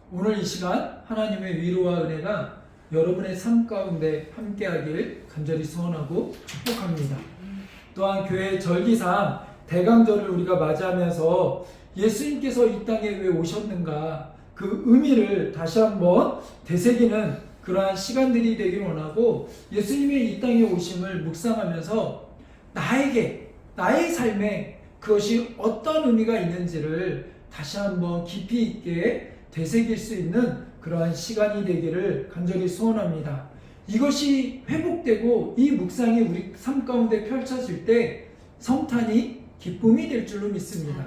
오늘 이 시간 하나님의 위로와 은혜가 여러분의 삶 가운데 함께하길 간절히 소원하고 축복합니다. 또한 교회 절기상 대강절을 우리가 맞이하면서 예수님께서 이 땅에 왜 오셨는가 그 의미를 다시 한번 되새기는 그러한 시간들이 되길 원하고, 예수님의 이 땅에 오심을 묵상하면서 나의 삶에 그것이 어떤 의미가 있는지를 다시 한번 깊이 있게 되새길 수 있는 그러한 시간이 되기를 간절히 소원합니다. 이것이 회복되고 이 묵상이 우리 삶 가운데 펼쳐질 때 성탄이 기쁨이 될 줄로 믿습니다.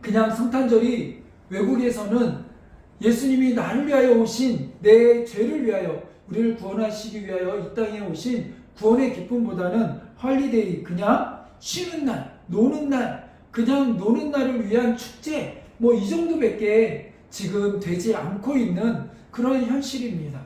그냥 성탄절이 외국에서는 예수님이 나를 위하여 오신, 내 죄를 위하여 우리를 구원하시기 위하여 이 땅에 오신 구원의 기쁨보다는 헐리데이, 그냥 쉬는 날, 노는 날, 그냥 노는 날을 위한 축제, 이 정도밖에 지금 되지 않고 있는 그런 현실입니다.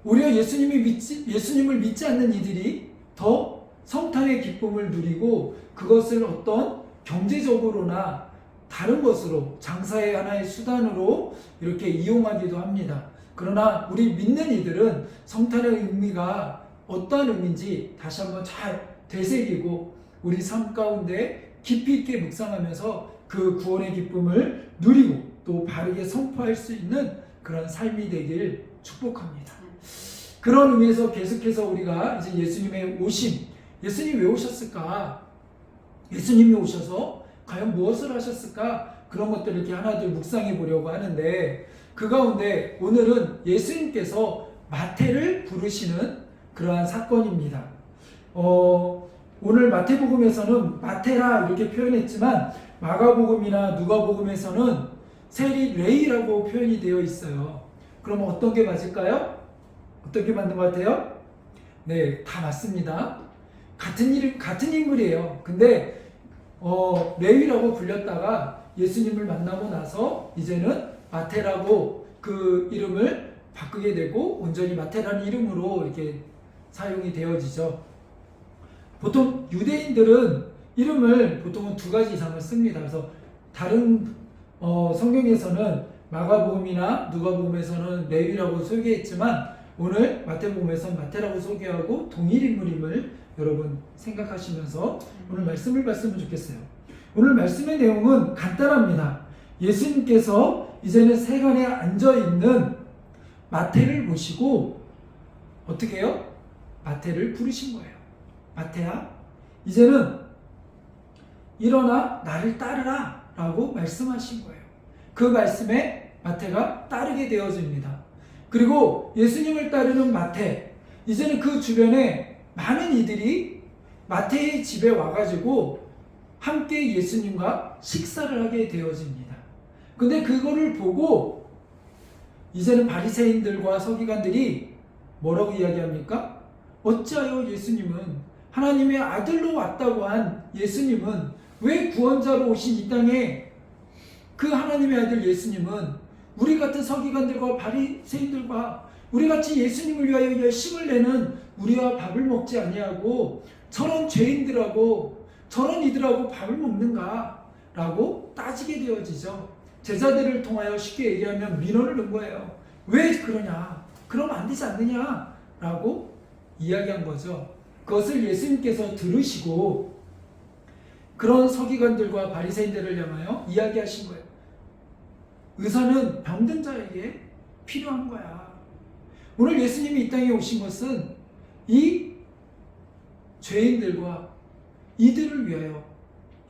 오히려 예수님을 믿지 않는 이들이 더 성탄의 기쁨을 누리고 그것을 어떤 경제적으로나 다른 것으로, 장사의 하나의 수단으로 이렇게 이용하기도 합니다. 그러나 우리 믿는 이들은 성탄의 의미가 어떠한 의미인지 다시 한번 잘 되새기고 우리 삶 가운데 깊이 있게 묵상하면서 그 구원의 기쁨을 누리고 또 바르게 선포할 수 있는 그런 삶이 되길 축복합니다. 그런 의미에서 계속해서 우리가 이제 예수님의 오심, 예수님이 왜 오셨을까? 예수님이 오셔서 과연 무엇을 하셨을까? 그런 것들을 이렇게 하나둘 묵상해 보려고 하는데, 그 가운데 오늘은 예수님께서 마태를 부르시는 그러한 사건입니다. 오늘 마태복음에서는 마테라 이렇게 표현했지만 마가복음이나 누가복음에서는 세리 레이라고 표현이 되어 있어요. 그럼 어떤 게 맞을까요? 어떤 게 맞는 것 같아요? 네, 다 맞습니다. 같은 인물이에요. 근데 레위라고 불렸다가 예수님을 만나고 나서 이제는 마테라고 그 이름을 바꾸게 되고 온전히 마테라는 이름으로 이렇게 사용이 되어지죠. 보통 유대인들은 이름을 보통은 2가지 이상을 씁니다. 그래서 다른 성경에서는 마가복음이나 누가복음에서는 레위라고 소개했지만 오늘 마태복음에서는 마테라고 소개하고 동일 인물임을 여러분 생각하시면서 오늘 말씀을 봤으면 좋겠어요. 오늘 말씀의 내용은 간단합니다. 예수님께서 이제는 세간에 앉아있는 마태를 보시고 어떻게 해요? 마태를 부르신 거예요. 마태야, 이제는 일어나 나를 따르라 라고 말씀하신 거예요. 그 말씀에 마태가 따르게 되어집니다. 그리고 예수님을 따르는 마태, 이제는 그 주변에 많은 이들이 마태의 집에 와가지고 함께 예수님과 식사를 하게 되어집니다. 근데 그거를 보고 이제는 바리새인들과 서기관들이 뭐라고 이야기합니까? 어찌하여 예수님은, 하나님의 아들로 왔다고 한 예수님은, 왜 구원자로 오신 이 땅에 그 하나님의 아들 예수님은 우리 같은 서기관들과 바리새인들과 우리같이 예수님을 위하여 열심을 내는 우리와 밥을 먹지 아니하고 저런 죄인들하고 저런 이들하고 밥을 먹는가? 라고 따지게 되어지죠. 제자들을 통하여 쉽게 얘기하면 민원을 넣은 거예요. 왜 그러냐? 그러면 안 되지 않느냐? 라고 이야기한 거죠. 그것을 예수님께서 들으시고 그런 서기관들과 바리새인들을 향하여 이야기하신 거예요. 의사는 병든 자에게 필요한 거야. 오늘 예수님이 이 땅에 오신 것은 이 죄인들과 이들을 위하여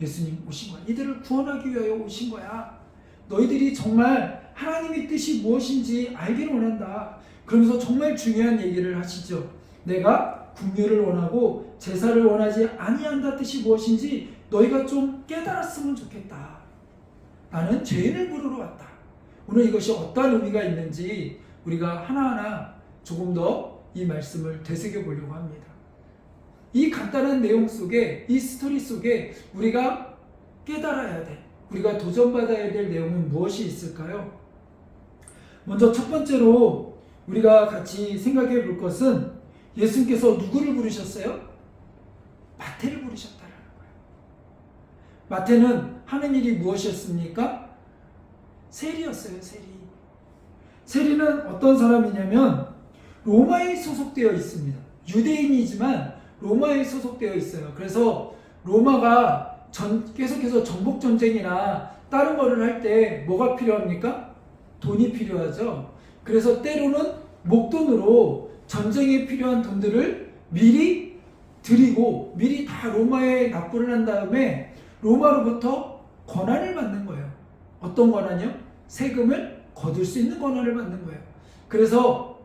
예수님 오신 거야. 이들을 구원하기 위하여 오신 거야. 너희들이 정말 하나님의 뜻이 무엇인지 알기를 원한다. 그러면서 정말 중요한 얘기를 하시죠. 내가 긍휼을 원하고 제사를 원하지 아니한다 뜻이 무엇인지 너희가 좀 깨달았으면 좋겠다. 나는 죄인을 부르러 왔다. 오늘 이것이 어떤 의미가 있는지 우리가 하나하나 조금 더 이 말씀을 되새겨 보려고 합니다. 이 간단한 내용 속에, 이 스토리 속에 우리가 깨달아야 돼, 우리가 도전받아야 될 내용은 무엇이 있을까요? 먼저 첫 번째로 우리가 같이 생각해 볼 것은 예수님께서 누구를 부르셨어요? 마태를 부르셨다라는 거예요. 마태는 하는 일이 무엇이었습니까? 세리였어요. 세리는 어떤 사람이냐면 로마에 소속되어 있습니다. 유대인이지만 로마에 소속되어 있어요. 그래서 로마가 계속해서 정복 전쟁이나 다른 거를 할 때 뭐가 필요합니까? 돈이 필요하죠. 그래서 때로는 목돈으로 전쟁에 필요한 돈들을 미리 드리고 미리 다 로마에 납부를 한 다음에 로마로부터 권한을 받는 거예요. 어떤 권한이요? 세금을 거둘 수 있는 권한을 받는 거예요. 그래서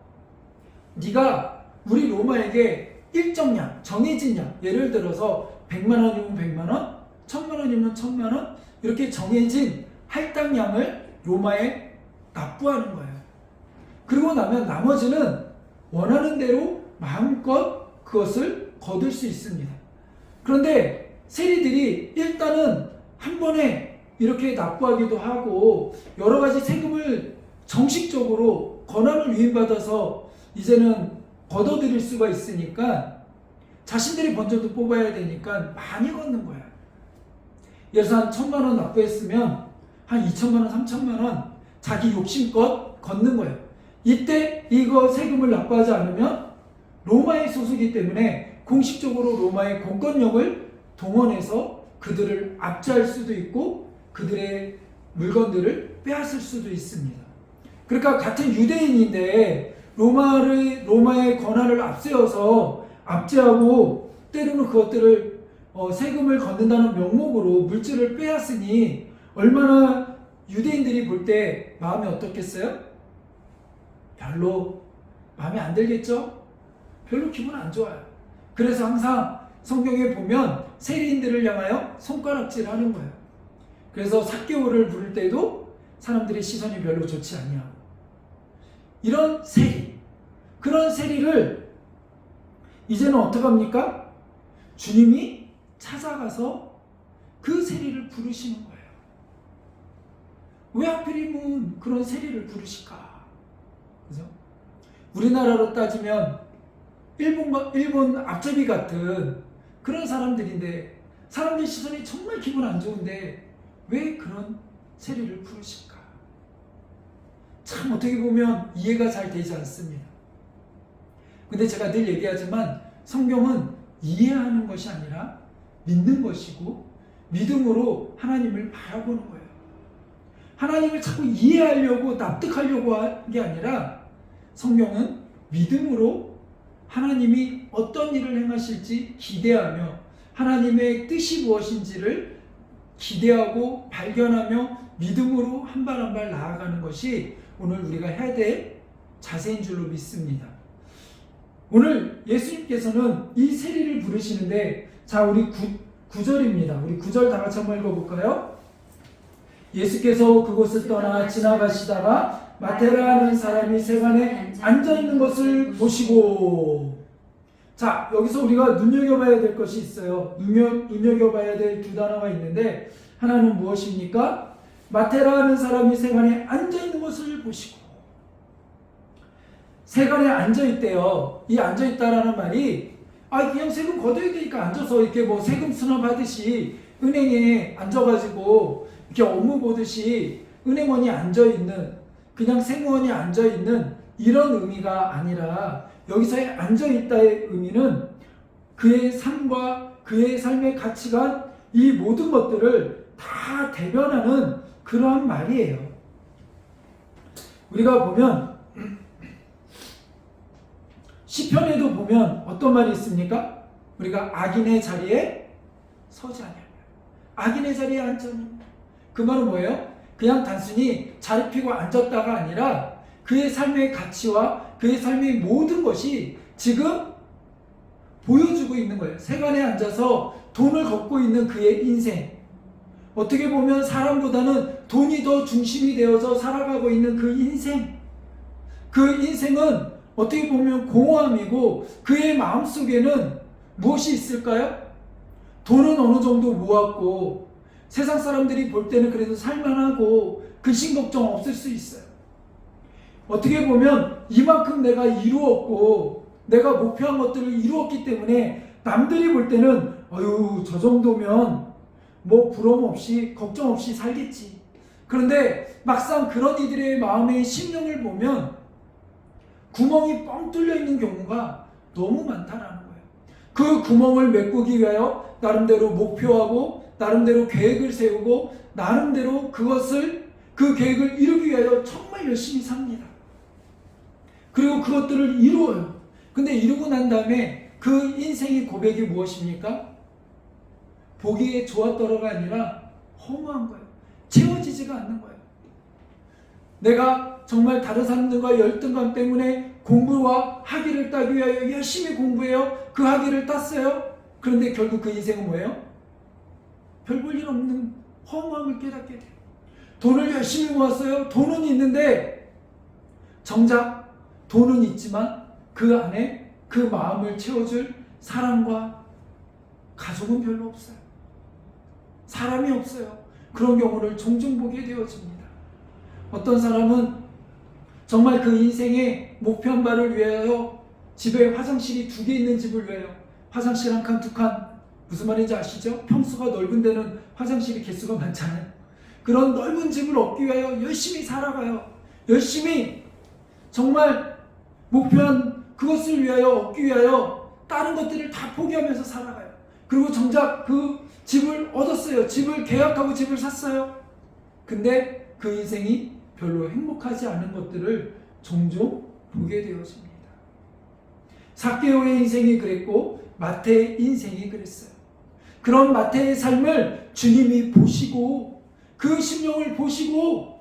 네가 우리 로마에게 일정량, 정해진 양, 예를 들어서 100만 원이면 100만 원, 1000만 원이면 1000만 원, 이렇게 정해진 할당량을 로마에 납부하는 거예요. 그리고 나면 나머지는 원하는 대로 마음껏 그것을 거둘 수 있습니다. 그런데 세리들이 일단은 한 번에 이렇게 납부하기도 하고 여러 가지 세금을 정식적으로 권한을 위임받아서 이제는 걷어들일 수가 있으니까 자신들이 먼저도 뽑아야 되니까 많이 걷는 거야. 예를 들어서 한 1000만 원 납부했으면 한 2000만 원, 3000만 원 자기 욕심껏 걷는 거예요. 이때 이거 세금을 납부하지 않으면 로마의 소속이기 때문에 공식적으로 로마의 공권력을 동원해서 그들을 압제할 수도 있고 그들의 물건들을 빼앗을 수도 있습니다. 그러니까 같은 유대인인데 로마의 권한을 앞세워서 압제하고 때로는 그것들을 세금을 걷는다는 명목으로 물질을 빼앗으니 얼마나 유대인들이 볼 때 마음이 어떻겠어요? 별로 마음에 안 들겠죠? 별로 기분 안 좋아요. 그래서 항상 성경에 보면 세리인들을 향하여 손가락질 하는 거예요. 그래서 삭개오를 부를 때도 사람들의 시선이 별로 좋지 아니하고 이런 세리, 그런 세리를 이제는 어떡합니까? 주님이 찾아가서 그 세리를 부르시는 거예요. 왜 하필이면 그런 세리를 부르실까? 그죠? 우리나라로 따지면 일본 앞잡이 같은 그런 사람들인데 사람들 시선이 정말 기분 안 좋은데 왜 그런 세리를 부르실까? 참 어떻게 보면 이해가 잘 되지 않습니다. 근데 제가 늘 얘기하지만 성경은 이해하는 것이 아니라 믿는 것이고 믿음으로 하나님을 바라보는 거예요. 하나님을 자꾸 이해하려고 납득하려고 한 게 아니라 성경은 믿음으로 하나님이 어떤 일을 행하실지 기대하며 하나님의 뜻이 무엇인지를 기대하고 발견하며 믿음으로 한 발 한 발 나아가는 것이 오늘 우리가 해야 될 자세인 줄로 믿습니다. 오늘 예수님께서는 이 세리를 부르시는데 자 우리 9절입니다. 우리 9절 다 같이 한번 읽어볼까요? 예수께서 그곳을 떠나 지나가시다가 마테라는 사람이 세간에 앉아있는 것을 보시고 자 여기서 우리가 눈여겨봐야 될 것이 있어요. 눈여겨봐야 될 두 단어가 있는데 하나는 무엇입니까? 마테라는 사람이 세간에 앉아있는 것을 보시고 세간에 앉아있대요. 이 앉아있다라는 말이 그냥 세금 걷어야 되니까 앉아서 이렇게 뭐 세금 수납하듯이 은행에 앉아가지고 이렇게 업무 보듯이 은행원이 앉아있는 그냥 세무원이 앉아있는 이런 의미가 아니라 여기서의 앉아있다의 의미는 그의 삶과 그의 삶의 가치관 이 모든 것들을 다 대변하는 그러한 말이에요. 우리가 보면 시편에도 보면 어떤 말이 있습니까? 우리가 악인의 자리에 서지 아니하며 악인의 자리에 앉으니 그 말은 뭐예요? 그냥 단순히 자리 펴고 앉았다가 아니라 그의 삶의 가치와 그의 삶의 모든 것이 지금 보여주고 있는 거예요. 세간에 앉아서 돈을 걷고 있는 그의 인생 어떻게 보면 사람보다는 돈이 더 중심이 되어서 살아가고 있는 그 인생 그 인생은 어떻게 보면 공허함이고 그의 마음속에는 무엇이 있을까요? 돈은 어느 정도 모았고 세상 사람들이 볼 때는 그래도 살만하고 근심 걱정 없을 수 있어요. 어떻게 보면 이만큼 내가 이루었고 내가 목표한 것들을 이루었기 때문에 남들이 볼 때는 저 정도면 뭐 부러움 없이 걱정 없이 살겠지 그런데 막상 그런 이들의 마음의 심령을 보면 구멍이 뻥 뚫려 있는 경우가 너무 많다라는 거예요. 그 구멍을 메꾸기 위하여 나름대로 목표하고 나름대로 계획을 세우고 나름대로 그 계획을 이루기 위하여 정말 열심히 삽니다. 그리고 그것들을 이루어요. 근데 이루고 난 다음에 그 인생의 고백이 무엇입니까? 보기에 좋았더라가 아니라 허무한 거예요. 채워지지가 않는 거예요. 내가 정말 다른 사람들과 열등감 때문에 공부와 학위를 따기 위하여 열심히 공부해요. 그 학위를 땄어요. 그런데 결국 그 인생은 뭐예요? 별 볼 일 없는 허무함을 깨닫게 돼요. 돈을 열심히 모았어요. 돈은 있는데 정작 돈은 있지만 그 안에 그 마음을 채워줄 사람과 가족은 별로 없어요. 사람이 없어요. 그런 경우를 종종 보게 되어집니다. 어떤 사람은 정말 그 인생의 목표한 바를 위하여 집에 화장실이 2개 있는 집을 위하여 화장실 1칸, 2칸, 무슨 말인지 아시죠? 평수가 넓은 데는 화장실이 개수가 많잖아요. 그런 넓은 집을 얻기 위하여 열심히 살아가요. 열심히 정말 목표한 그것을 위하여 얻기 위하여 다른 것들을 다 포기하면서 살아가요. 그리고 정작 그 집을 얻었어요. 집을 계약하고 집을 샀어요. 근데 그 인생이 별로 행복하지 않은 것들을 종종 보게 되어집니다. 삭개오의 인생이 그랬고 마태의 인생이 그랬어요. 그런 마태의 삶을 주님이 보시고 그 심령을 보시고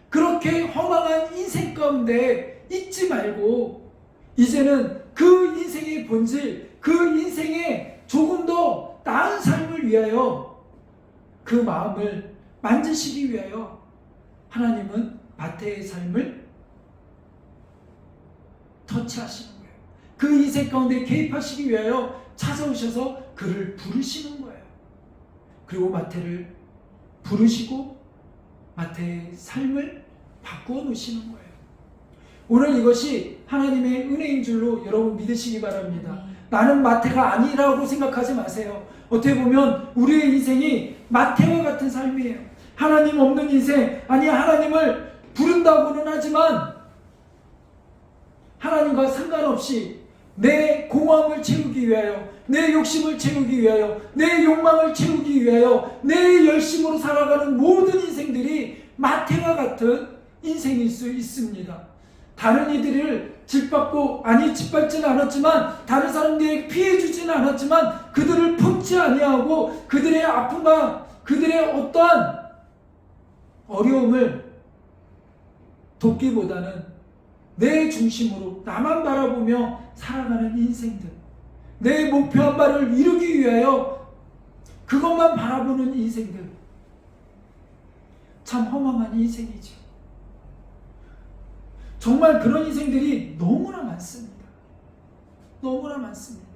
그렇게 허망한 인생 가운데 있지 말고 이제는 그 인생의 본질, 그 인생의 조금 더 나은 삶을 위하여 그 마음을 만지시기 위하여 하나님은 마태의 삶을 터치하시는 거예요. 그 인생 가운데 개입하시기 위하여 찾아오셔서 그를 부르시는 거예요. 그리고 마태를 부르시고 마태의 삶을 바꾸어 놓으시는 거예요. 오늘 이것이 하나님의 은혜인 줄로 여러분 믿으시기 바랍니다. 나는 마태가 아니라고 생각하지 마세요. 어떻게 보면 우리의 인생이 마태와 같은 삶이에요. 하나님 없는 인생, 아니 하나님을 부른다고는 하지만 하나님과 상관없이 내 공허함을 채우기 위하여, 내 욕심을 채우기 위하여, 내 욕망을 채우기 위하여 내 열심으로 살아가는 모든 인생들이 마태와 같은 인생일 수 있습니다. 다른 이들을 짓밟지는 않았지만 다른 사람들에게 피해주지는 않았지만 그들을 품지 아니하고 그들의 아픔과 그들의 어떠한 어려움을 돕기보다는 내 중심으로 나만 바라보며 살아가는 인생들, 내 목표한 바를 이루기 위하여 그것만 바라보는 인생들, 참 허망한 인생이죠. 정말 그런 인생들이 너무나 많습니다. 너무나 많습니다.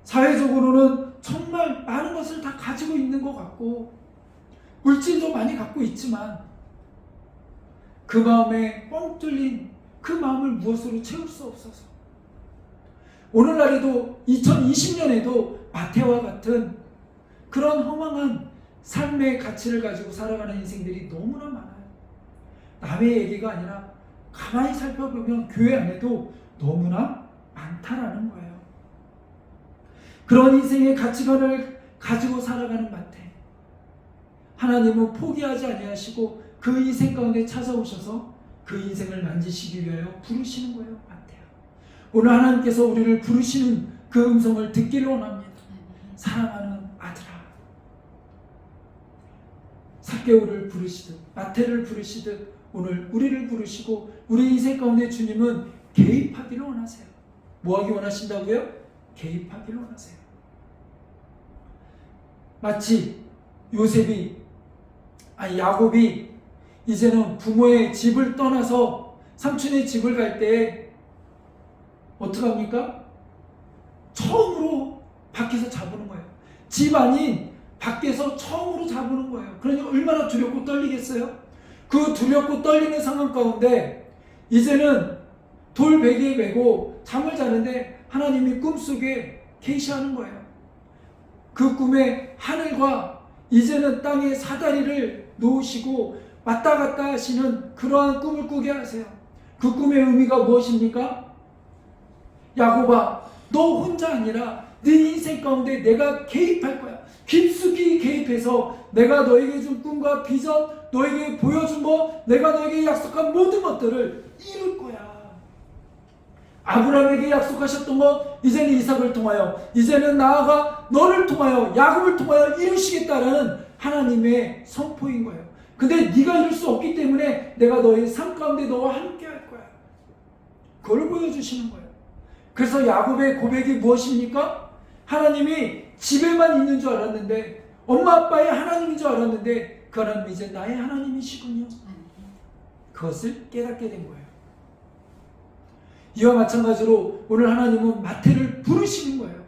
사회적으로는 정말 많은 것을 다 가지고 있는 것 같고 물질도 많이 갖고 있지만 그 마음에 뻥 뚫린 그 마음을 무엇으로 채울 수 없어서 오늘날에도 2020년에도 마태와 같은 그런 허망한 삶의 가치를 가지고 살아가는 인생들이 너무나 많아요. 남의 얘기가 아니라 가만히 살펴보면 교회 안에도 너무나 많다라는 거예요. 그런 인생의 가치관을 가지고 살아가는 마태, 하나님은 포기하지 아니하시고 그 인생 가운데 찾아오셔서 그 인생을 만지시기 위하여 부르시는 거예요. 마태야, 오늘 하나님께서 우리를 부르시는 그 음성을 듣기를 원합니다. 사랑하는 아들아, 삭개오를 부르시듯 마태를 부르시듯 오늘 우리를 부르시고 우리 인생 가운데 주님은 개입하기를 원하세요. 뭐 하기 원하신다고요? 개입하기를 원하세요. 마치 야곱이 이제는 부모의 집을 떠나서 삼촌의 집을 갈 때 어떡합니까? 처음으로 밖에서 잡으는 거예요. 집 아닌 밖에서 처음으로 잡으는 거예요. 그러니 얼마나 두렵고 떨리겠어요? 그 두렵고 떨리는 상황 가운데 이제는 돌베개에 메고 잠을 자는데 하나님이 꿈속에 계시하는 거예요. 그 꿈에 하늘과 이제는 땅에 사다리를 놓으시고 왔다 갔다 하시는 그러한 꿈을 꾸게 하세요. 그 꿈의 의미가 무엇입니까? 야곱아, 너 혼자 아니라 네 인생 가운데 내가 개입할 거야. 깊숙이 개입해서 내가 너에게 준 꿈과 비전, 너에게 보여준 것, 내가 너에게 약속한 모든 것들을 이룰 거야. 아브라함에게 약속하셨던 것, 이제는 이삭을 통하여, 이제는 나아가 너를 통하여, 야곱을 통하여 이루시겠다라는 하나님의 선포인 거예요. 근데 네가 이룰 수 없기 때문에 내가 너의 삶 가운데 너와 함께 할 거야. 그걸 보여주시는 거예요. 그래서 야곱의 고백이 무엇입니까? 하나님이 집에만 있는 줄 알았는데, 엄마 아빠의 하나님인 줄 알았는데 그 하나님이 이제 나의 하나님이시군요. 그것을 깨닫게 된 거예요. 이와 마찬가지로 오늘 하나님은 마태를 부르시는 거예요.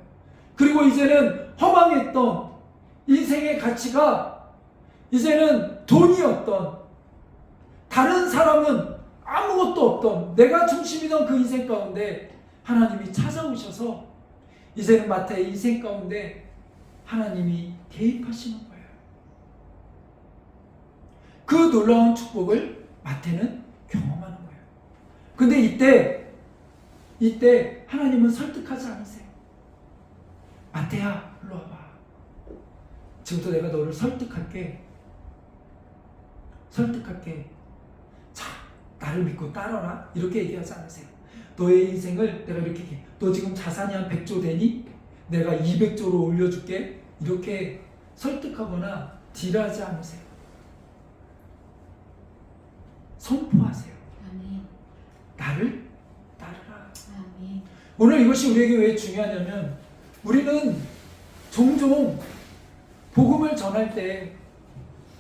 그리고 이제는 허망했던 인생의 가치가 이제는 돈이었던, 다른 사람은 아무것도 없던, 내가 중심이던 그 인생 가운데 하나님이 찾아오셔서 이제는 마태의 인생 가운데 하나님이 개입하시는 거예요. 그 놀라운 축복을 마태는 경험하는 거예요. 근데 이때 하나님은 설득하지 않으세요. 마태야, 일로 와봐. 지금부터 내가 너를 설득할게. 자, 나를 믿고 따라라. 이렇게 얘기하지 않으세요. 너의 인생을 내가 이렇게 얘기해. 너 지금 자산이 한 100조 되니? 내가 200조로 올려줄게. 이렇게 설득하거나 딜하지 않으세요. 선포하세요. 아멘. 나를 따르라. 아멘. 오늘 이것이 우리에게 왜 중요하냐면, 우리는 종종 복음을 전할 때,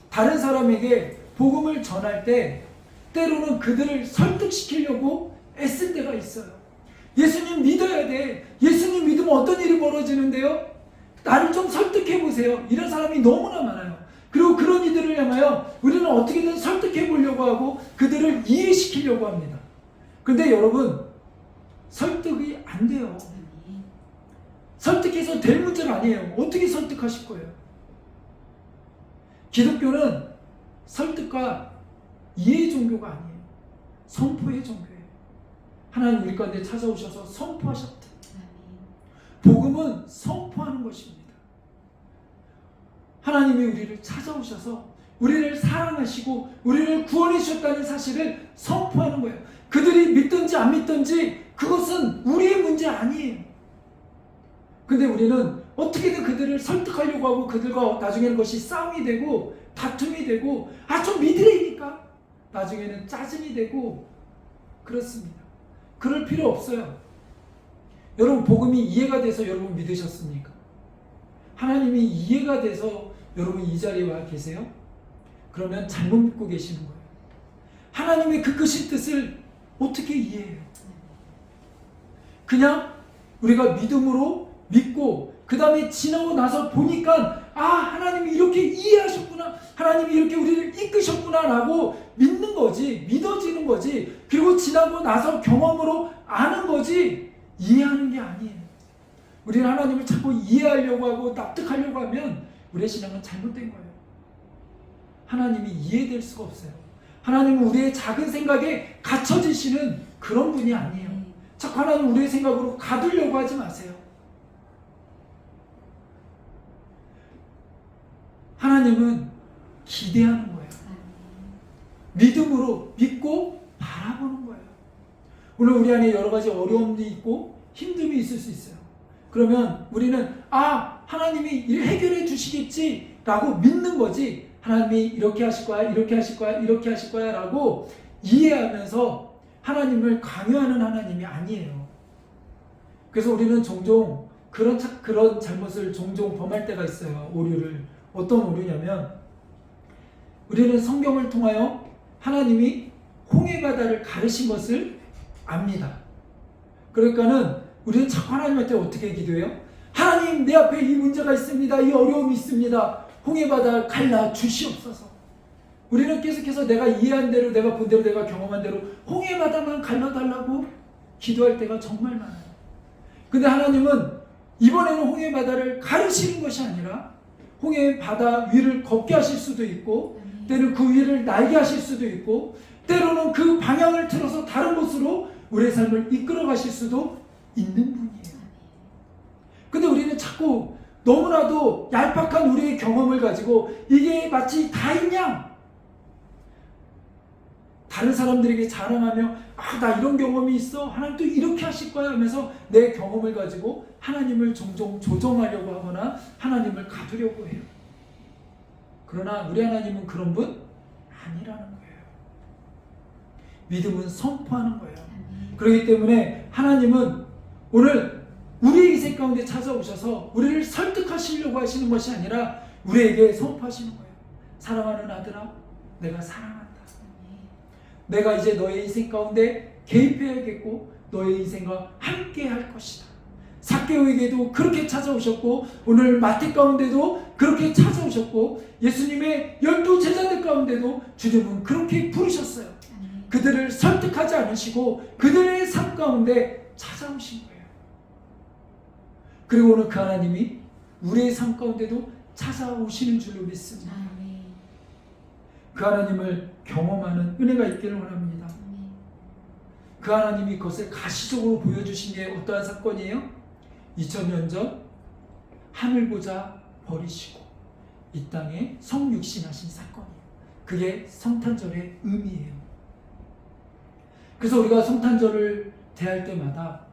다른 사람에게 복음을 전할 때 때로는 그들을 설득시키려고 애쓸 때가 있어요. 예수님 믿어야 돼. 예수님 믿으면 어떤 일이 벌어지는데요? 나를 좀 설득해 보세요. 이런 사람이 너무나 많아요. 그리고 그런 이들을 향하여 우리는 어떻게든 설득해 보려고 하고 그들을 이해시키려고 합니다. 근데 여러분, 설득이 안 돼요. 설득해서 될 문제가 아니에요. 어떻게 설득하실 거예요? 기독교는 설득과 이해의 종교가 아니에요. 선포의 종교예요. 하나님 우리 가운데 찾아오셔서 선포하셨다. 복음은 선포하는 것입니다. 하나님이 우리를 찾아오셔서 우리를 사랑하시고 우리를 구원해 주셨다는 사실을 선포하는 거예요. 그들이 믿든지 안 믿든지 그것은 우리의 문제 아니에요. 근데 우리는 어떻게든 그들을 설득하려고 하고 그들과 나중에는 그것이 싸움이 되고 다툼이 되고 좀 믿으라니까 나중에는 짜증이 되고 그렇습니다. 그럴 필요 없어요. 여러분, 복음이 이해가 돼서 여러분 믿으셨습니까? 하나님이 이해가 돼서 여러분 이 자리에 와 계세요? 그러면 잘못 믿고 계시는 거예요. 하나님의 그 크신 뜻을 어떻게 이해해요? 그냥 우리가 믿음으로 믿고 그 다음에 지나고 나서 보니까 하나님이 이렇게 이해하셨구나, 하나님이 이렇게 우리를 이끄셨구나 라고 믿는 거지, 믿어지는 거지. 그리고 지나고 나서 경험으로 아는 거지 이해하는 게 아니에요. 우리는 하나님을 자꾸 이해하려고 하고 납득하려고 하면 우리의 신앙은 잘못된 거예요. 하나님이 이해될 수가 없어요. 하나님은 우리의 작은 생각에 갇혀지시는 그런 분이 아니에요. 자꾸 하나님 우리의 생각으로 가두려고 하지 마세요. 하나님은 기대하는 거예요. 믿음으로 믿고 바라보는 거예요. 오늘 우리 안에 여러 가지 어려움이 있고 힘듦이 있을 수 있어요. 그러면 우리는 하나님이 해결해 주시겠지 라고 믿는 거지, 하나님이 이렇게 하실 거야, 이렇게 하실 거야, 이렇게 하실 거야 라고 이해하면서 하나님을 강요하는 하나님이 아니에요. 그래서 우리는 종종 그런 잘못을 종종 범할 때가 있어요. 오류를. 어떤 오류냐면, 우리는 성경을 통하여 하나님이 홍해바다를 가르신 것을 압니다. 그러니까는 우리는 자꾸 하나님한테 어떻게 기도해요? 하나님, 내 앞에 이 문제가 있습니다. 이 어려움이 있습니다. 홍해바다 갈라 주시옵소서. 우리는 계속해서 내가 이해한 대로, 내가 본 대로, 내가 경험한 대로 홍해바다만 갈라달라고 기도할 때가 정말 많아요. 근데 하나님은 이번에는 홍해바다를 가르치는 것이 아니라 홍해 바다 위를 걷게 하실 수도 있고, 때로는 그 위를 날게 하실 수도 있고, 때로는 그 방향을 틀어서 다른 곳으로 우리의 삶을 이끌어 가실 수도 있는 분이에요. 근데 우리는 자꾸 너무나도 얄팍한 우리의 경험을 가지고 이게 마치 다 있냐? 다른 사람들에게 자랑하며 나 이런 경험이 있어. 하나님 또 이렇게 하실 거야 하면서 내 경험을 가지고 하나님을 종종 조정하려고 하거나 하나님을 가두려고 해요. 그러나 우리 하나님은 그런 분 아니라는 거예요. 믿음은 선포하는 거예요. 그렇기 때문에 하나님은 오늘 우리의 인생 가운데 찾아오셔서 우리를 설득하시려고 하시는 것이 아니라 우리에게 선포하시는 거예요. 사랑하는 아들아, 내가 사랑한다. 내가 이제 너의 인생 가운데 개입해야겠고 너의 인생과 함께 할 것이다. 삭개오에게도 그렇게 찾아오셨고, 오늘 마태 가운데도 그렇게 찾아오셨고, 예수님의 12제자들 가운데도 주님은 그렇게 부르셨어요. 그들을 설득하지 않으시고 그들의 삶 가운데 찾아오신 거예요. 그리고 오늘 그 하나님이 우리의 삶 가운데도 찾아오시는 줄로 믿습니다. 그 하나님을 경험하는 은혜가 있기를 원합니다. 그 하나님이 그것을 가시적으로 보여주신 게 어떠한 사건이에요? 2000년 전 하늘 보자 버리시고 이 땅에 성육신하신 사건이에요. 그게 성탄절의 의미예요. 그래서 우리가 성탄절을 대할 때마다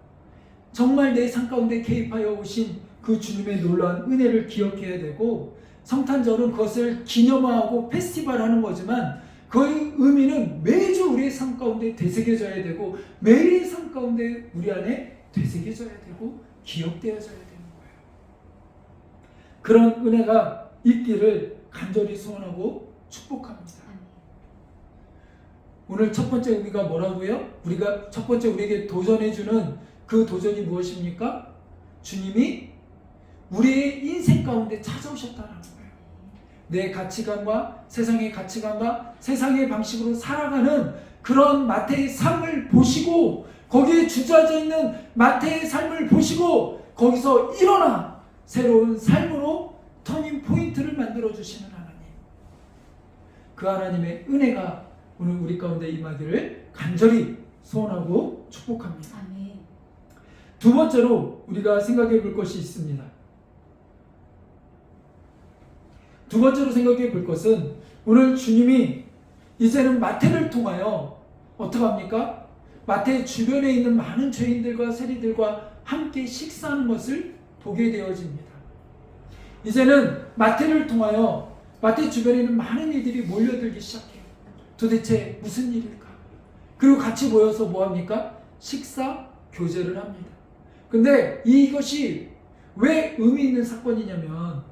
정말 내 삶 가운데 개입하여 오신 그 주님의 놀라운 은혜를 기억해야 되고, 성탄절은 그것을 기념하고 페스티벌하는 거지만 그 의미는 매주 우리의 삶 가운데 되새겨져야 되고 매일의 삶 가운데 우리 안에 되새겨져야 되고 기억되어져야 되는 거예요. 그런 은혜가 있기를 간절히 소원하고 축복합니다. 오늘 첫 번째 의미가 뭐라고요? 우리가 첫 번째 우리에게 도전해주는 그 도전이 무엇입니까? 주님이 우리의 인생 가운데 찾아오셨다는 거예요. 내 가치관과 세상의 가치관과 세상의 방식으로 살아가는 그런 마태의 삶을 보시고, 거기에 주저앉아 있는 마태의 삶을 보시고 거기서 일어나 새로운 삶으로 터닝 포인트를 만들어 주시는 하나님, 그 하나님의 은혜가 오늘 우리 가운데 임하기를 간절히 소원하고 축복합니다. 아멘. 두 번째로 우리가 생각해 볼 것이 있습니다. 두 번째로 생각해 볼 것은 오늘 주님이 이제는 마태를 통하여 어떻게 합니까? 마태 주변에 있는 많은 죄인들과 세리들과 함께 식사하는 것을 보게 되어집니다. 이제는 마태를 통하여 마태 주변에 있는 많은 이들이 몰려들기 시작해요. 도대체 무슨 일일까? 그리고 같이 모여서 뭐합니까? 식사 교제를 합니다. 근데 이것이 왜 의미 있는 사건이냐면,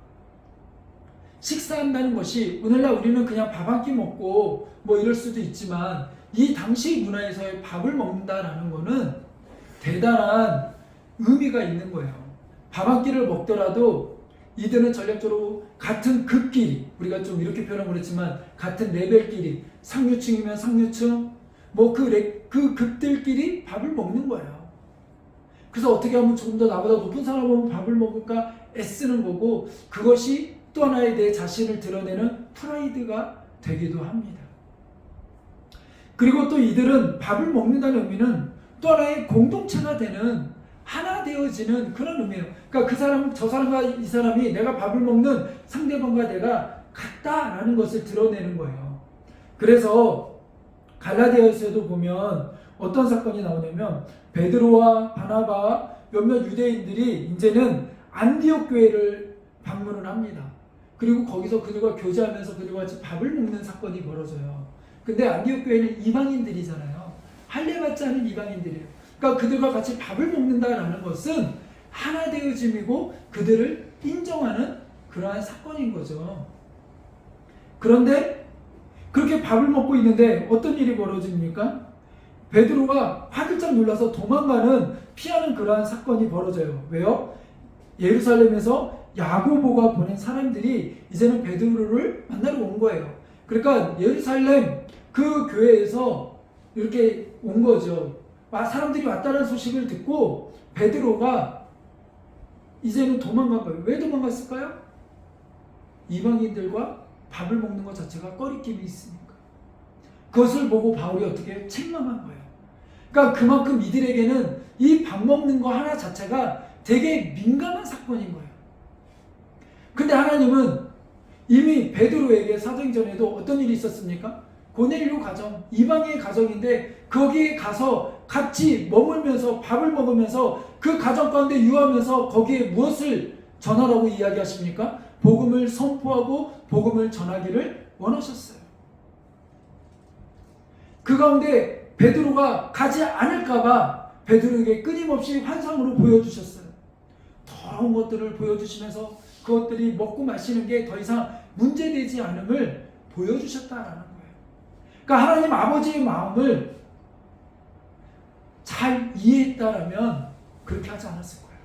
식사한다는 것이 오늘날 우리는 그냥 밥 한 끼 먹고 뭐 이럴 수도 있지만, 이 당시 문화에서의 밥을 먹는다라는 것은 대단한 의미가 있는 거예요. 밥 한 끼를 먹더라도 이들은 전략적으로 같은 급끼리, 우리가 좀 이렇게 표현하고 그랬지만 같은 레벨끼리, 상류층이면 상류층, 뭐 그 급들끼리 밥을 먹는 거예요. 그래서 어떻게 하면 조금 더 나보다 높은 사람 보면 밥을 먹을까 애쓰는 거고, 그것이 또 하나의 내 자신을 드러내는 프라이드가 되기도 합니다. 그리고 또 이들은 밥을 먹는다는 의미는 또 하나의 공동체가 되는, 하나 되어지는 그런 의미예요. 그러니까 그 사람, 저 사람과 이 사람이 내가 밥을 먹는 상대방과 내가 같다라는 것을 드러내는 거예요. 그래서 갈라디아서도 보면 어떤 사건이 나오냐면, 베드로와 바나바와 몇몇 유대인들이 이제는 안디옥 교회를 방문을 합니다. 그리고 거기서 그들과 교제하면서 그들과 같이 밥을 먹는 사건이 벌어져요. 근데 안디옥 교회는 이방인들이잖아요. 할례받지 않은 이방인들이에요. 그러니까 그들과 같이 밥을 먹는다라는 것은 하나 되어짐이고 그들을 인정하는 그러한 사건인 거죠. 그런데 그렇게 밥을 먹고 있는데 어떤 일이 벌어집니까? 베드로가 화들짝 놀라서 도망가는, 피하는 그러한 사건이 벌어져요. 왜요? 예루살렘에서 야고보가 보낸 사람들이 이제는 베드로를 만나러 온 거예요. 그러니까 예루살렘 그 교회에서 이렇게 온 거죠. 사람들이 왔다는 소식을 듣고 베드로가 이제는 도망간 거예요. 왜 도망갔을까요? 이방인들과 밥을 먹는 것 자체가 꺼리낌이 있으니까. 그것을 보고 바울이 어떻게 책망한 거예요. 그러니까 그만큼 이들에게는 이 밥 먹는 거 하나 자체가 되게 민감한 사건인 거예요. 근데 하나님은 이미 베드로에게 사도행전에도 어떤 일이 있었습니까? 고넬료 가정, 이방의 가정인데 거기에 가서 같이 머물면서 밥을 먹으면서 그 가정 가운데 유하면서 거기에 무엇을 전하라고 이야기하십니까? 복음을 선포하고 복음을 전하기를 원하셨어요. 그 가운데 베드로가 가지 않을까봐 베드로에게 끊임없이 환상으로 보여주셨어요. 더러운 것들을 보여주시면서 그것들이 먹고 마시는 게 더 이상 문제되지 않음을 보여주셨다라는 거예요. 그러니까 하나님 아버지의 마음을 잘 이해했다라면 그렇게 하지 않았을 거예요.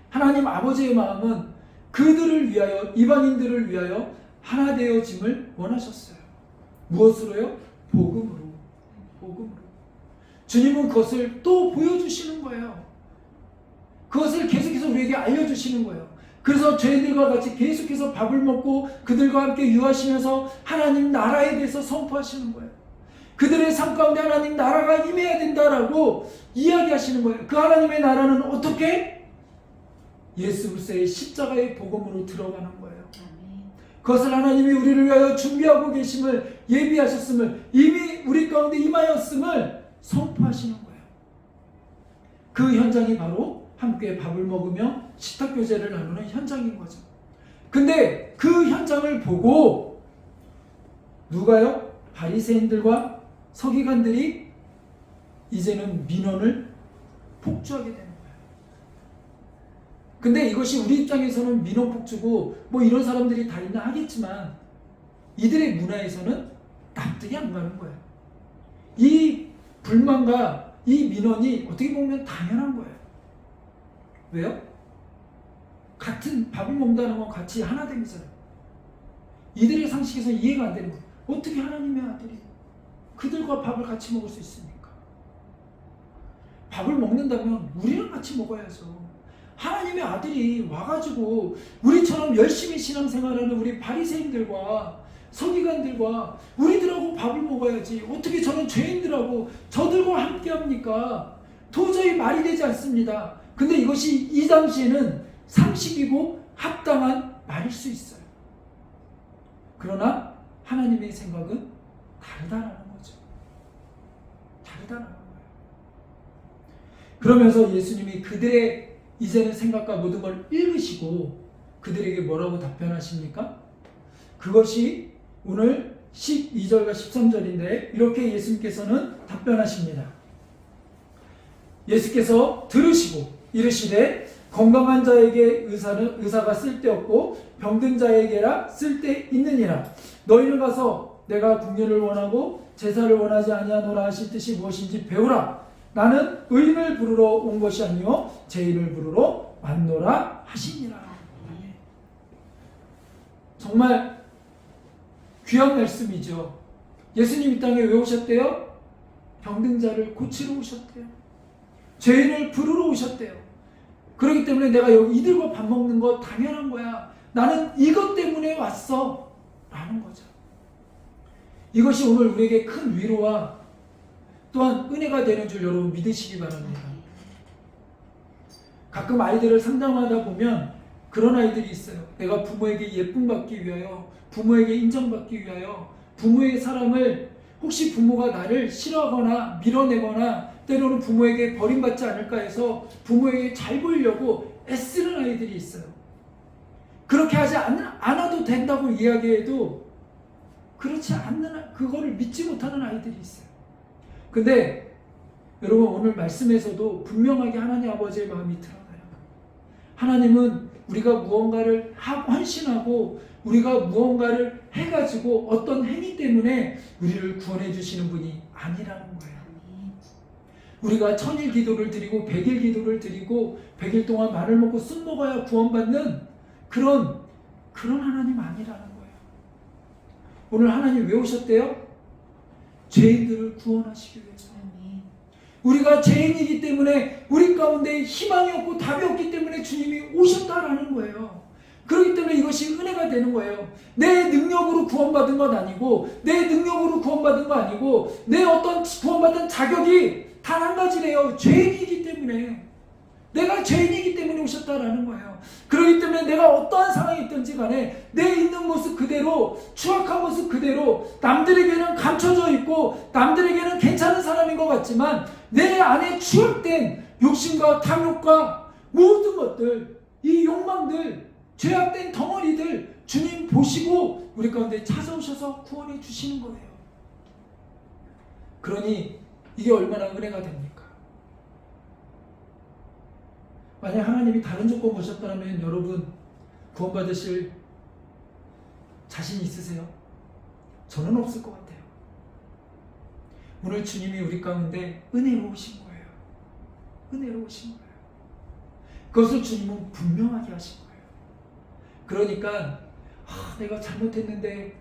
하나님 아버지의 마음은 그들을 위하여, 이방인들을 위하여 하나 되어짐을 원하셨어요. 무엇으로요? 복음으로. 복음으로. 주님은 그것을 또 보여주시는 거예요. 그것을 계속해서 우리에게 알려주시는 거예요. 그래서 저희들과 같이 계속해서 밥을 먹고 그들과 함께 유하시면서 하나님 나라에 대해서 선포하시는 거예요. 그들의 삶 가운데 하나님 나라가 임해야 된다라고 이야기하시는 거예요. 그 하나님의 나라는 어떻게? 예수 그리스도의 십자가의 복음으로 들어가는 거예요. 그것을 하나님이 우리를 위하여 준비하고 계심을, 예비하셨음을, 이미 우리 가운데 임하였음을 선포하시는 거예요. 그 현장이 바로 함께 밥을 먹으며 식탁교제를 나누는 현장인 거죠. 근데 그 현장을 보고 누가요? 바리새인들과 서기관들이 이제는 민원을 폭주하게 되는 거예요. 근데 이것이 우리 입장에서는 민원 폭주고 뭐 이런 사람들이 다 있나 하겠지만 이들의 문화에서는 납득이 안 가는 거예요. 이 불만과 이 민원이 어떻게 보면 당연한 거예요. 왜요? 같은 밥을 먹는다는 건 같이 하나됨이잖아요. 이들의 상식에서 이해가 안 되는 거예요. 어떻게 하나님의 아들이 그들과 밥을 같이 먹을 수 있습니까? 밥을 먹는다면 우리랑 같이 먹어야죠. 하나님의 아들이 와가지고 우리처럼 열심히 신앙생활하는 우리 바리새인들과 서기관들과 우리들하고 밥을 먹어야지. 어떻게 저는 죄인들하고 저들과 함께 합니까? 도저히 말이 되지 않습니다. 근데 이것이 이 당시에는 상식이고 합당한 말일 수 있어요. 그러나 하나님의 생각은 다르다라는 거죠. 다르다라는 거예요. 그러면서 예수님이 그들의 이제는 생각과 모든 걸 읽으시고 그들에게 뭐라고 답변하십니까? 그것이 오늘 12절과 13절인데 이렇게 예수님께서는 답변하십니다. 예수께서 들으시고 이르시되 건강한 자에게 의사가 쓸데없고 병든 자에게라 쓸데있느니라. 너희는 가서 내가 긍휼을 원하고 제사를 원하지 아니하노라 하실 뜻이 무엇인지 배우라. 나는 의인을 부르러 온 것이 아니요 죄인을 부르러 왔노라 하시니라. 정말 귀한 말씀이죠. 예수님 이 땅에 왜 오셨대요? 병든 자를 고치러 오셨대요. 죄인을 부르러 오셨대요. 그렇기 때문에 내가 여기 이들과 밥 먹는 거 당연한 거야. 나는 이것 때문에 왔어. 라는 거죠. 이것이 오늘 우리에게 큰 위로와 또한 은혜가 되는 줄 여러분 믿으시기 바랍니다. 가끔 아이들을 상담하다 보면 그런 아이들이 있어요. 내가 부모에게 예쁨 받기 위하여, 부모에게 인정받기 위하여, 부모의 사랑을, 혹시 부모가 나를 싫어하거나 밀어내거나 때로는 부모에게 버림받지 않을까 해서 부모에게 잘 보이려고 애쓰는 아이들이 있어요. 그렇게 하지 않아도 된다고 이야기해도 그렇지 않는, 그거를 믿지 못하는 아이들이 있어요. 근데 여러분 오늘 말씀에서도 분명하게 하나님 아버지의 마음이 드러나요. 하나님은 우리가 무언가를 헌신하고 우리가 무언가를 해가지고 어떤 행위 때문에 우리를 구원해 주시는 분이 아니라는 거예요. 우리가 1000일 기도를 드리고 100일 기도를 드리고 100일 동안 말을 먹고 술 먹어야 구원받는 그런 하나님 아니라는 거예요. 오늘 하나님 왜 오셨대요? 죄인들을 구원하시기 위해서. 우리가 죄인이기 때문에 우리 가운데 희망이 없고 답이 없기 때문에 주님이 오셨다라는 거예요. 그렇기 때문에 이것이 은혜가 은혜가 되는 거예요. 내 능력으로 구원받은 건 아니고, 내 능력으로 구원받은 거 아니고, 내 어떤 구원받은 자격이 단 한 가지래요. 죄인이기 때문에. 내가 죄인이기 때문에 오셨다라는 거예요. 그렇기 때문에 내가 어떠한 상황이 있든지 간에 내 있는 모습 그대로, 추악한 모습 그대로, 남들에게는 감춰져 있고 남들에게는 괜찮은 사람인 것 같지만 내 안에 추악된 욕심과 탐욕과 모든 것들, 이 욕망들, 죄악된 덩어리들 주님 보시고 우리 가운데 찾아오셔서 구원해 주시는 거예요. 그러니 이게 얼마나 은혜가 됩니까? 만약 하나님이 다른 조건 보셨다면 여러분 구원받으실 자신 있으세요? 저는 없을 것 같아요. 오늘 주님이 우리 가운데 은혜로 오신 거예요. 은혜로 오신 거예요. 그것을 주님은 분명하게 하신 거예요. 그러니까 내가 잘못했는데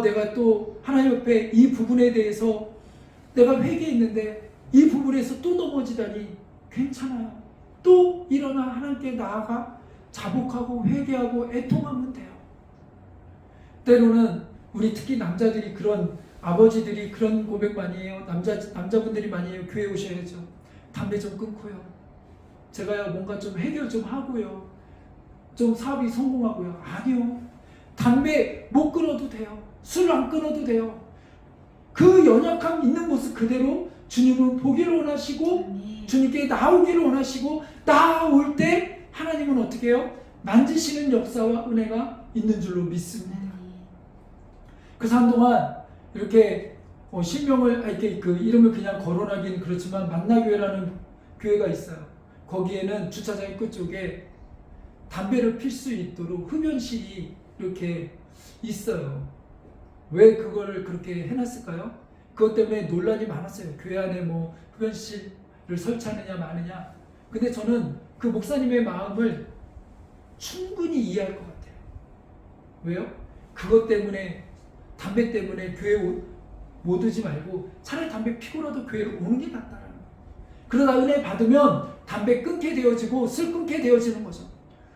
내가 또 하나님 옆에 이 부분에 대해서 내가 회개했는데 이 부분에서 또 넘어지다니 괜찮아요. 또 일어나 하나님께 나아가 자복하고 회개하고 애통하면 돼요. 때로는 우리 특히 남자들이 그런 아버지들이 그런 고백 많이 해요. 남자분들이 많이 해요. 교회 오셔야죠. 담배 좀 끊고요. 제가요 뭔가 좀 해결 좀 하고요. 좀 사업이 성공하고요. 아니요. 담배 못 끊어도 돼요. 술 안 끊어도 돼요. 그 연약함 있는 모습 그대로 주님은 보기를 원하시고 주님께 나오기를 원하시고 나올 때 하나님은 어떻게 해요? 만지시는 역사와 은혜가 있는 줄로 믿습니다. 그래서 한동안 이렇게 실명을 이렇게 그 이름을 그냥 거론하기는 그렇지만 만나교회라는 교회가 있어요. 거기에는 주차장 끝쪽에 담배를 필 수 있도록 흡연실이 이렇게 있어요. 왜 그거를 그렇게 해놨을까요? 그것 때문에 논란이 많았어요. 교회 안에 뭐 흡연실을 설치하느냐 마느냐. 근데 저는 그 목사님의 마음을 충분히 이해할 것 같아요. 왜요? 그것 때문에 담배 때문에 교회 못 오지 말고 차라리 담배 피고라도 교회로 오는 게 낫다라는 거예요. 그러다 은혜 받으면 담배 끊게 되어지고 술 끊게 되어지는 거죠.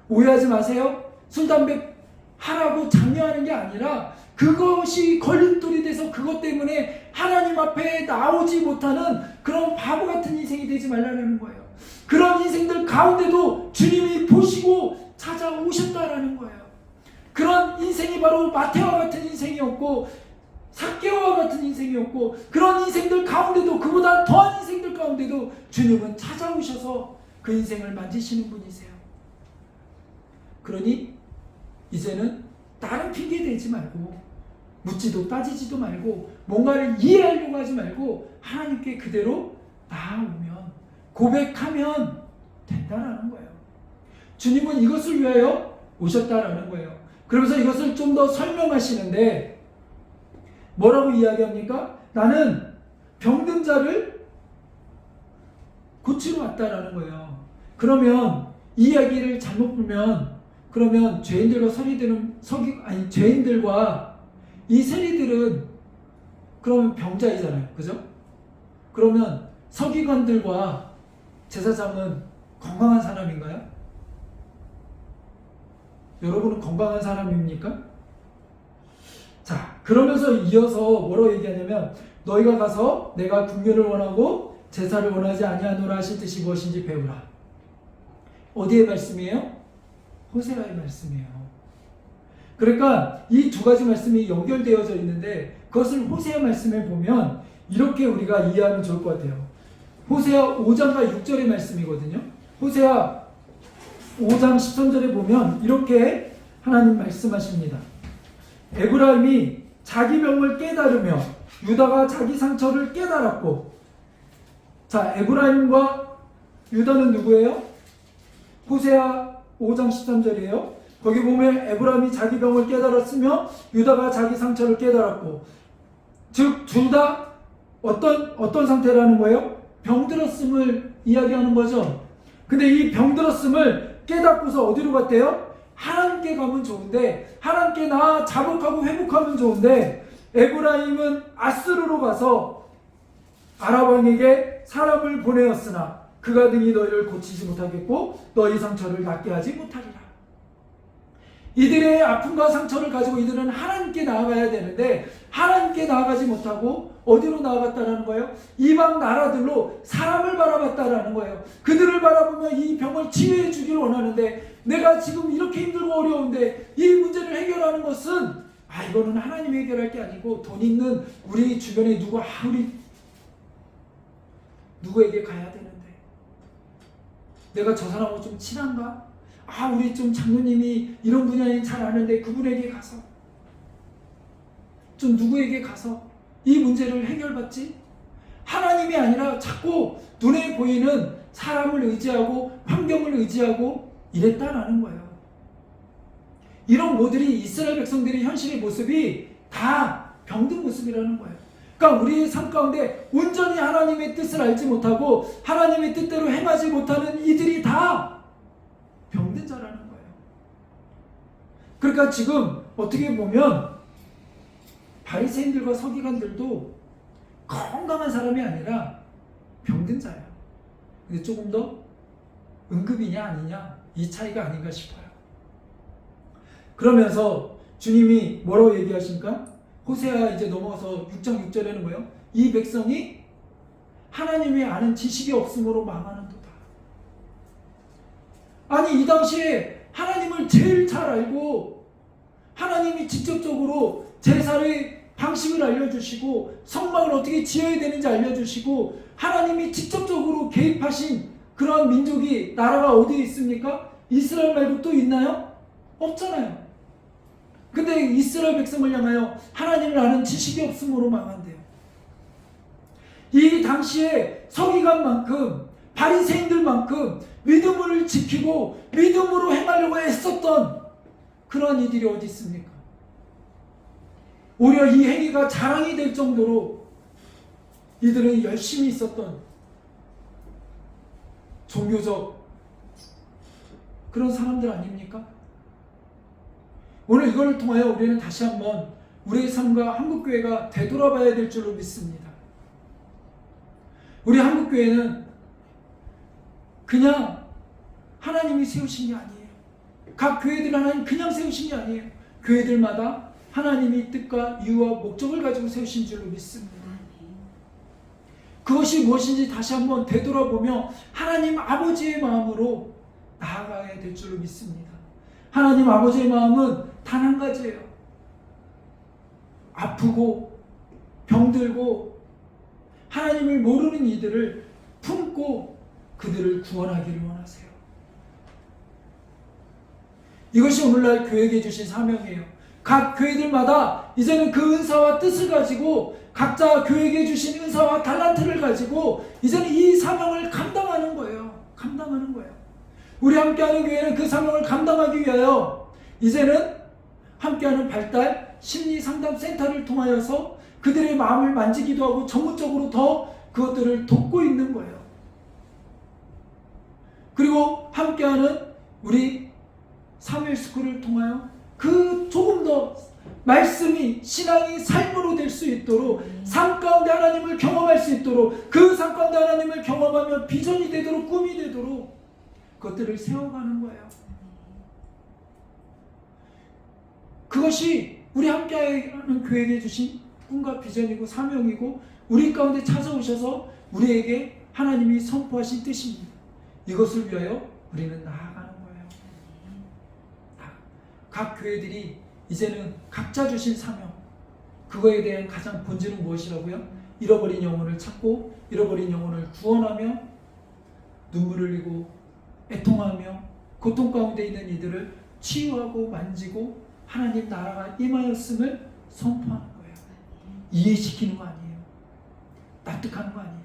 오해하지 마세요. 술, 담배 하라고 장려하는 게 아니라 그것이 걸림돌이 돼서 그것 때문에 하나님 앞에 나오지 못하는 그런 바보 같은 인생이 되지 말라는 거예요. 그런 인생들 가운데도 주님이 보시고 찾아오셨다라는 거예요. 그런 인생이 바로 마태와 같은 인생이었고 삭개오와 같은 인생이었고 그런 인생들 가운데도 그보다 더한 인생들 가운데도 주님은 찾아오셔서 그 인생을 만지시는 분이세요. 그러니 이제는 다른 핑계 대지 말고 묻지도 따지지도 말고 뭔가를 이해하려고 하지 말고 하나님께 그대로 나아오면 고백하면 된다라는 거예요. 주님은 이것을 위하여 오셨다라는 거예요. 그러면서 이것을 좀 더 설명하시는데 뭐라고 이야기합니까? 나는 병든 자를 고치러 왔다라는 거예요. 그러면 이 이야기를 잘못 보면 그러면 죄인들과 이 세리들은 그러면 병자이잖아요. 그죠? 그러면 서기관들과 제사장은 건강한 사람인가요? 여러분은 건강한 사람입니까? 자, 그러면서 이어서 뭐라고 얘기하냐면 너희가 가서 내가 긍휼을 원하고 제사를 원하지 아니하노라 하실 뜻이 무엇인지 배우라. 어디의 말씀이에요? 호세아의 말씀이에요. 그러니까 이 두 가지 말씀이 연결되어져 있는데 그것을 호세아 말씀에 보면 이렇게 우리가 이해하면 좋을 것 같아요. 호세아 5장과 6절의 말씀이거든요. 호세아 5장 13절에 보면 이렇게 하나님 말씀하십니다. 에브라임이 자기 병을 깨달으며 유다가 자기 상처를 깨달았고. 자, 에브라임과 유다는 누구예요? 호세아 5장 13절이에요. 거기 보면 에브라임이 자기 병을 깨달았으며 유다가 자기 상처를 깨달았고, 즉 둘 다 어떤 상태라는 거예요? 병들었음을 이야기하는 거죠. 근데 이 병들었음을 깨닫고서 어디로 갔대요? 하나님께 가면 좋은데, 하나님께 나 자복하고 회복하면 좋은데, 에브라임은 아스루로 가서 아랍 왕에게 사람을 보내었으나 그가 등이 너희를 고치지 못하겠고 너희 상처를 낫게 하지 못하리라. 이들의 아픔과 상처를 가지고 이들은 하나님께 나아가야 되는데 하나님께 나아가지 못하고 어디로 나아갔다라는 거예요? 이방 나라들로 사람을 바라봤다라는 거예요. 그들을 바라보며 이 병을 치유해 주기를 원하는데 내가 지금 이렇게 힘들고 어려운데 이 문제를 해결하는 것은 이거는 하나님이 해결할 게 아니고 돈 있는 우리 주변에 우리 누구에게 가야 되는데 내가 저 사람하고 좀 친한가? 우리 좀 장로님이 이런 분야에 잘 아는데 그분에게 가서 좀 누구에게 가서 이 문제를 해결받지? 하나님이 아니라 자꾸 눈에 보이는 사람을 의지하고 환경을 의지하고 이랬다라는 거예요. 이런 모델이 이스라엘 백성들의 현실의 모습이 다 병든 모습이라는 거예요. 그러니까 우리의 삶 가운데 온전히 하나님의 뜻을 알지 못하고 하나님의 뜻대로 행하지 못하는 이들이 다 병든 자라는 거예요. 그러니까 지금 어떻게 보면 바리새인들과 서기관들도 건강한 사람이 아니라 병든 자야. 근데 조금 더 응급이냐 아니냐 이 차이가 아닌가 싶어요. 그러면서 주님이 뭐라고 얘기하십니까? 호세아 이제 넘어가서 6장 6절에는 뭐예요? 이 백성이 하나님의 아는 지식이 없음으로 망하는도다. 아니 이 당시에 하나님을 제일 잘 알고 하나님이 직접적으로 제사의 방식을 알려주시고 성막을 어떻게 지어야 되는지 알려주시고 하나님이 직접적으로 개입하신 그러한 민족이 나라가 어디에 있습니까? 이스라엘 말고 또 있나요? 없잖아요. 근데 이스라엘 백성을 향하여 하나님을 아는 지식이 없음으로 망한대요. 이 당시에 서기관만큼 바리새인들만큼 믿음을 지키고 믿음으로 행하려고 애썼던 그런 이들이 어디 있습니까? 오히려 이 행위가 자랑이 될 정도로 이들은 열심히 있었던 종교적 그런 사람들 아닙니까? 오늘 이걸 통하여 우리는 다시 한번 우리의 삶과 한국교회가 되돌아봐야 될 줄로 믿습니다. 우리 한국교회는 그냥 하나님이 세우신 게 아니에요. 각 교회들 하나님 그냥 세우신 게 아니에요. 교회들마다 하나님이 뜻과 이유와 목적을 가지고 세우신 줄로 믿습니다. 그것이 무엇인지 다시 한번 되돌아보며 하나님 아버지의 마음으로 나아가야 될 줄로 믿습니다. 하나님 아버지의 마음은 단 한 가지예요. 아프고 병들고 하나님을 모르는 이들을 품고 그들을 구원하기를 원하세요. 이것이 오늘날 교회에게 주신 사명이에요. 각 교회들마다 이제는 그 은사와 뜻을 가지고 각자 교회에게 주신 은사와 달란트를 가지고 이제는 이 사명을 감당하는 거예요. 감당하는 거예요. 우리 함께하는 교회는 그 사명을 감당하기 위하여 이제는 함께하는 발달 심리상담센터를 통하여서 그들의 마음을 만지기도 하고 전문적으로 더 그것들을 돕고 있는 거예요. 그리고 함께하는 우리 사무엘스쿨을 통하여 그 조금 더 말씀이 신앙이 삶으로 될 수 있도록 삶 가운데 하나님을 경험할 수 있도록 그 삶 가운데 하나님을 경험하며 비전이 되도록 꿈이 되도록 그것들을 세워가는 거예요. 그것이 우리 함께하는 교회에게 주신 꿈과 비전이고 사명이고 우리 가운데 찾아오셔서 우리에게 하나님이 선포하신 뜻입니다. 이것을 위하여 우리는 나아가는 거예요. 각 교회들이 이제는 각자 주신 사명, 그거에 대한 가장 본질은 무엇이라고요? 잃어버린 영혼을 찾고 잃어버린 영혼을 구원하며 눈물을 흘리고 애통하며 고통 가운데 있는 이들을 치유하고 만지고 하나님 나라가 임하였음을 선포하는 거예요. 이해시키는 거 아니에요. 납득하는 거 아니에요.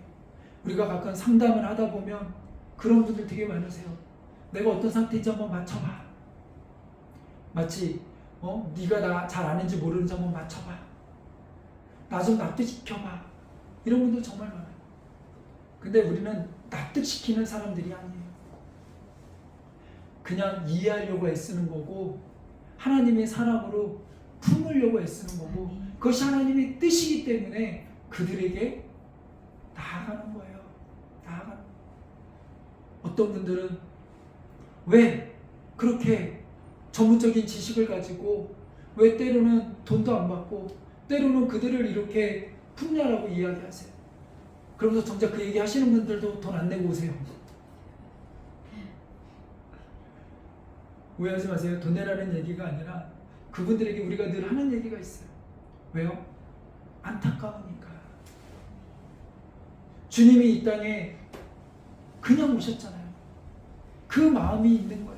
우리가 가끔 상담을 하다 보면 그런 분들 되게 많으세요. 내가 어떤 상태인지 한번 맞춰봐. 마치 네가 나 잘 아는지 모르는지 한번 맞춰봐. 나 좀 납득시켜봐. 이런 분들 정말 많아요. 근데 우리는 납득시키는 사람들이 아니에요. 그냥 이해하려고 애쓰는 거고 하나님의 사랑으로 품으려고 애쓰는 거고 그것이 하나님의 뜻이기 때문에 그들에게 나아가는 거예요. 나아가는. 어떤 분들은 왜 그렇게 전문적인 지식을 가지고 왜 때로는 돈도 안 받고 때로는 그들을 이렇게 품냐라고 이야기하세요. 그러면서 정작 그 얘기 하시는 분들도 돈 안 내고 오세요. 오해하지 마세요. 돈 내라는 얘기가 아니라 그분들에게 우리가 늘 하는 얘기가 있어요. 왜요? 안타까우니까. 주님이 이 땅에 그냥 오셨잖아요. 그 마음이 있는 거예요.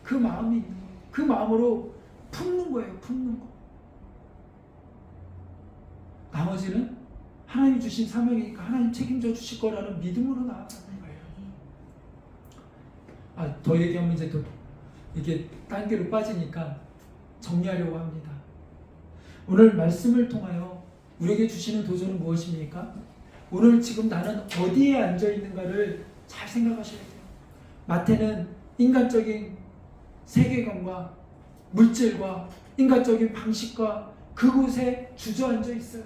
그 마음이 있는 거예요. 그 마음으로 품는 거예요. 품는 거. 나머지는 하나님 주신 사명이니까 하나님 책임져 주실 거라는 믿음으로 나아가는 거예요. 더 얘기하면 이제 또 이게 딴개로 빠지니까 정리하려고 합니다. 오늘 말씀을 통하여 우리에게 주시는 도전은 무엇입니까? 오늘 지금 나는 어디에 앉아 있는가를 잘 생각하셔야 돼요. 마태는 인간적인 세계관과 물질과 인간적인 방식과 그곳에 주저앉아 있어요.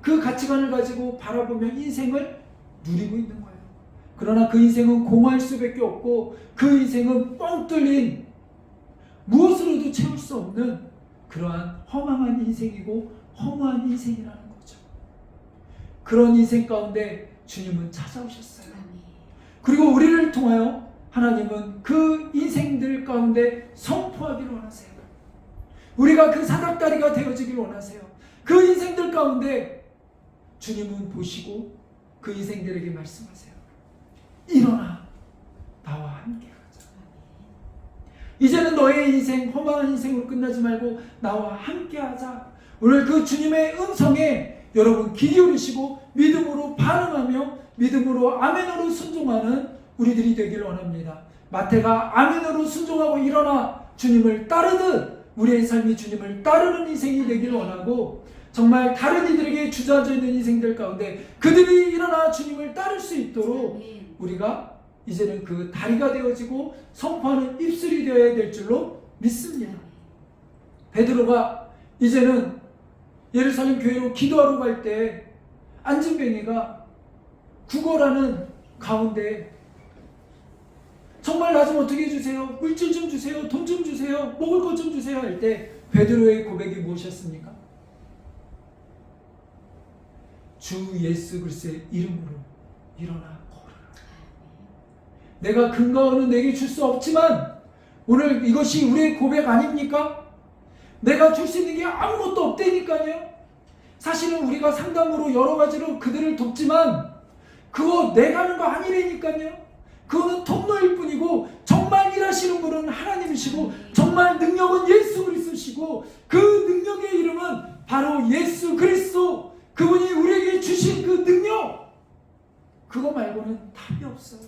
그 가치관을 가지고 바라보며 인생을 누리고 있는 거예요. 그러나 그 인생은 공허할 수밖에 없고 그 인생은 뻥 뚫린 무엇으로도 채울 수 없는 그러한 허망한 인생이고 허무한 인생이라는 거죠. 그런 인생 가운데 주님은 찾아오셨어요. 그리고 우리를 통하여 하나님은 그 인생들 가운데 선포하기를 원하세요. 우리가 그 사닥다리가 되어지기를 원하세요. 그 인생들 가운데 주님은 보시고 그 인생들에게 말씀하세요. 일어나 나와 함께 가자. 이제는 너의 인생 허망한 인생으로 끝나지 말고 나와 함께 하자. 오늘 그 주님의 음성에 여러분 귀 기울이시고 믿음으로 반응하며 믿음으로 아멘으로 순종하는 우리들이 되기를 원합니다. 마태가 아멘으로 순종하고 일어나 주님을 따르듯 우리의 삶이 주님을 따르는 인생이 되기를 원하고 정말 다른 이들에게 주저앉아 있는 인생들 가운데 그들이 일어나 주님을 따를 수 있도록 우리가 이제는 그 다리가 되어지고 선포하는 입술이 되어야 될 줄로 믿습니다. 베드로가 이제는 예루살렘 교회로 기도하러 갈 때 안진뱅이가 구걸하는 가운데 정말 나 좀 어떻게 해주세요? 물질 좀 주세요. 돈 좀 주세요. 먹을 것 좀 주세요. 할 때 베드로의 고백이 무엇이었습니까? 주 예수 그리스도의 이름으로 일어나 걸으라. 내가 근거는 내게 줄 수 없지만 오늘 이것이 우리의 고백 아닙니까? 내가 줄 수 있는 게 아무것도 없다니까요. 사실은 우리가 상담으로 여러 가지로 그들을 돕지만 그거 내가 하는 거 아니라니까요. 그거는 통로일 뿐이고 정말 일하시는 분은 하나님이시고 정말 능력은 예수 그리스도시고 그 능력의 이름은 바로 예수 그리스도. 그분이 우리에게 주신 그 능력, 그거 말고는 답이 없어요.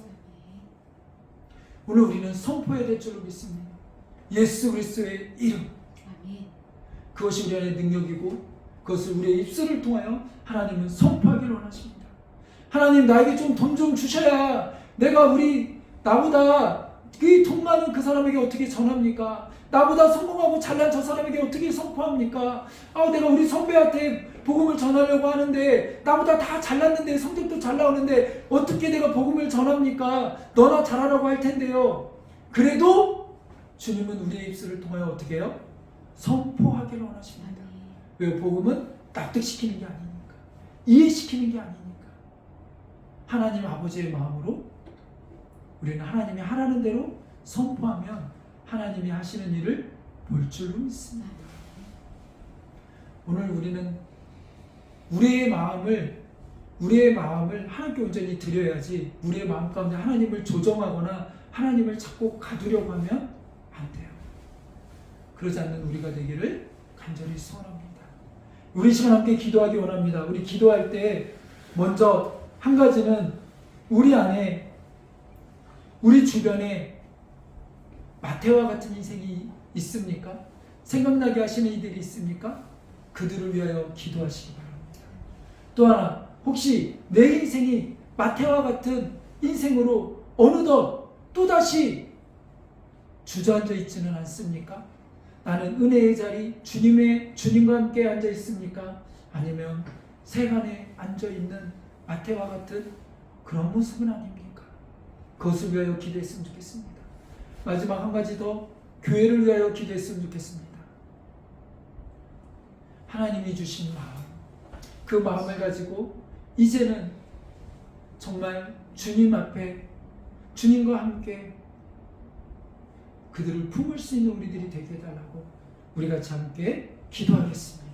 오늘 우리는 선포해야 될 줄로 믿습니다. 예수 그리스도의 이름. 그것이 우리 안의 능력이고 그것을 우리의 입술을 통하여 하나님은 선포하기를 원하십니다. 하나님 나에게 좀 돈 좀 주셔야 내가 나보다 이 돈 많은 그 사람에게 어떻게 전합니까? 나보다 성공하고 잘난 저 사람에게 어떻게 선포합니까? 내가 우리 선배한테 복음을 전하려고 하는데 나보다 다 잘났는데 성적도 잘 나오는데 어떻게 내가 복음을 전합니까? 너나 잘하라고 할 텐데요. 그래도 주님은 우리의 입술을 통하여 어떻게 해요? 선포하기를 원하십니다. 왜? 복음은 납득시키는 게 아니니까. 이해시키는 게 아니니까. 하나님 아버지의 마음으로 우리는 하나님이 하라는 대로 선포하면 하나님이 하시는 일을 볼 줄로 믿습니다. 오늘 우리는 우리의 마음을 하나님께 온전히 드려야지 우리의 마음 가운데 하나님을 조정하거나 하나님을 자꾸 가두려고 하면 안 돼요. 그러지 않는 우리가 되기를 간절히 소원합니다. 우리 시간 함께 기도하기 원합니다. 우리 기도할 때 먼저 한 가지는 우리 안에 우리 주변에 마태와 같은 인생이 있습니까? 생각나게 하시는 이들이 있습니까? 그들을 위하여 기도하시기 바랍니다. 또 하나, 혹시 내 인생이 마태와 같은 인생으로 어느덧 또다시 주저앉아 있지는 않습니까? 나는 은혜의 자리, 주님과 함께 앉아 있습니까? 아니면 세간에 앉아 있는 마태와 같은 그런 모습은 아닙니까? 그것을 위하여 기도했으면 좋겠습니다. 마지막 한 가지 더 교회를 위하여 기도했으면 좋겠습니다. 하나님이 주신 마음, 그 마음을 가지고 이제는 정말 주님 앞에 주님과 함께 그들을 품을 수 있는 우리들이 되게 해달라고 우리 같이 함께 기도하겠습니다.